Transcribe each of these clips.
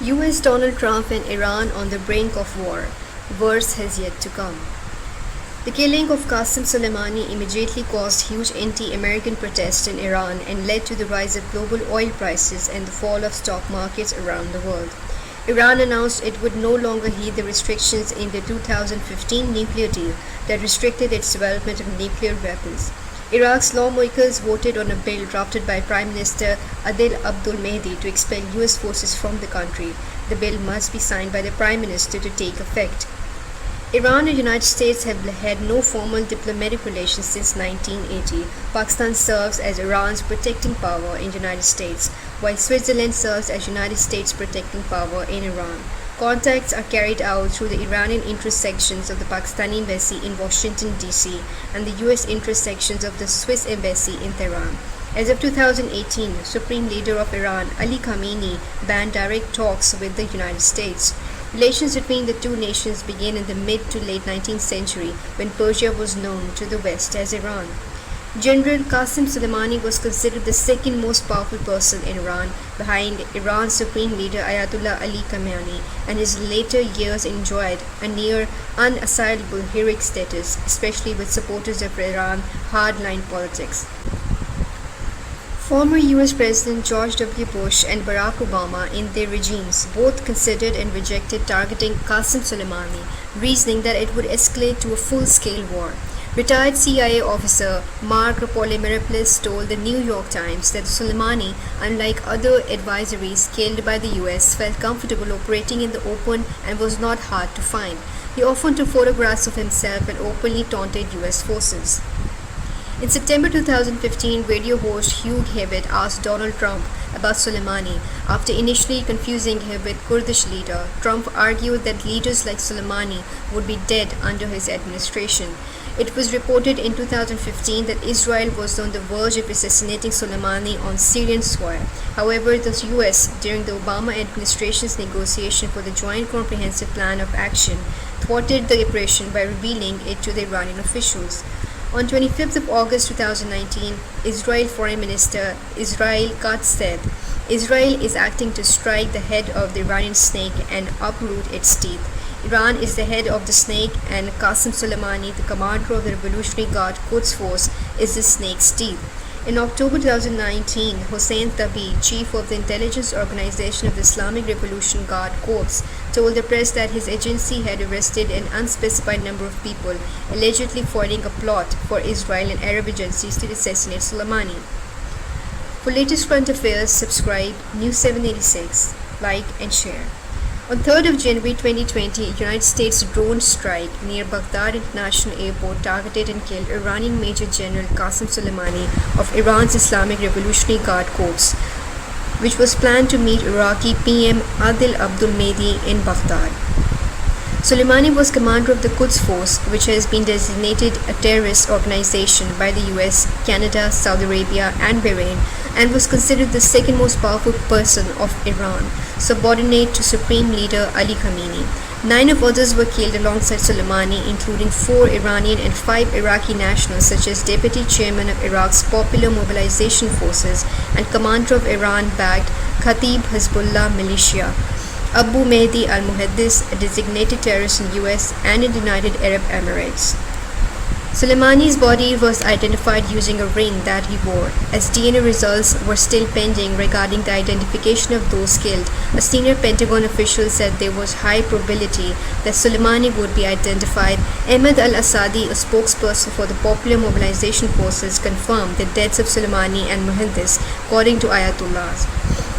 US Donald Trump and Iran on the brink of war. Worse has yet to come. The killing of Qasem Soleimani immediately caused huge anti-American protests in Iran and led to the rise of global oil prices and the fall of stock markets around the world. Iran announced it would no longer heed the restrictions in the 2015 nuclear deal that restricted its development of nuclear weapons. Iraq's lawmakers voted on a bill drafted by Prime Minister Adil Abdul Mahdi to expel US forces from the country. The bill must be signed by the Prime Minister to take effect. Iran and the United States have had no formal diplomatic relations since 1980. Pakistan serves as Iran's protecting power in the United States, while Switzerland serves as United States protecting power in Iran. Contacts are carried out through the Iranian interest sections of the Pakistani Embassy in Washington, D.C., and the U.S. interest sections of the Swiss Embassy in Tehran. As of 2018, Supreme Leader of Iran, Ali Khamenei, banned direct talks with the United States. Relations between the two nations began in the mid to late 19th century when Persia was known to the West as Iran. General Qasem Soleimani was considered the second most powerful person in Iran, behind Iran's Supreme Leader Ayatollah Ali Khamenei, and his later years enjoyed a near unassailable heroic status, especially with supporters of Iran's hardline politics. Former US President George W. Bush and Barack Obama in their regimes both considered and rejected targeting Qasem Soleimani, reasoning that it would escalate to a full-scale war. Retired CIA officer Mark Polymeropoulos told the New York Times that Soleimani, unlike other advisories killed by the US, felt comfortable operating in the open and was not hard to find. He often took photographs of himself and openly taunted US forces. In September 2015, radio host Hugh Hewitt asked Donald Trump about Soleimani. After initially confusing him with Kurdish leader, Trump argued that leaders like Soleimani would be dead under his administration. It was reported in 2015 that Israel was on the verge of assassinating Soleimani on Syrian soil. However, the US, during the Obama administration's negotiation for the Joint Comprehensive Plan of Action, thwarted the operation by revealing it to the Iranian officials. On 25th of August 2019, Israel Foreign Minister Israel Katz said, Israel is acting to strike the head of the Iranian snake and uproot its teeth. Iran is the head of the snake, and Qasem Soleimani, the commander of the Revolutionary Guard Quds Force, is the snake's teeth. In October 2019, Hossein Tabi, chief of the intelligence organization of the Islamic Revolution Guard Corps, told the press that his agency had arrested an unspecified number of people, allegedly foiling a plot for Israel and Arab agencies to assassinate Soleimani. For latest current affairs, subscribe News 786, like and share. On 3rd of January 2020, United States drone strike near Baghdad International Airport targeted and killed Iranian Major General Qasem Soleimani of Iran's Islamic Revolutionary Guard Corps, which was planned to meet Iraqi PM Adil Abdul Mahdi in Baghdad. Soleimani was commander of the Quds Force, which has been designated a terrorist organization by the US, Canada, Saudi Arabia, and Bahrain, and was considered the second most powerful person of Iran, subordinate to Supreme Leader Ali Khamenei. 9 of others were killed alongside Soleimani, including 4 Iranian and 5 Iraqi nationals, such as Deputy Chairman of Iraq's Popular Mobilization Forces and commander of Iran-backed Kataib Hezbollah militia, Abu Mahdi al-Muhaddis, a designated terrorist in US and in the United Arab Emirates. Soleimani's body was identified using a ring that he wore. As DNA results were still pending regarding the identification of those killed, a senior Pentagon official said there was high probability that Soleimani would be identified. Ahmed al-Asadi, a spokesperson for the Popular Mobilization Forces, confirmed the deaths of Soleimani and Muhaddis, according to Ayatollahs.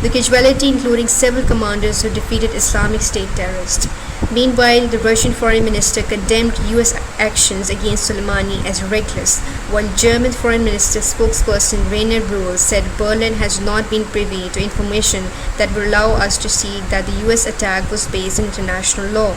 The casualty including several commanders who defeated Islamic State terrorists. Meanwhile, the Russian foreign minister condemned US actions against Soleimani as reckless, while German foreign minister spokesperson Rainer Brühl said Berlin has not been privy to information that would allow us to see that the US attack was based on international law.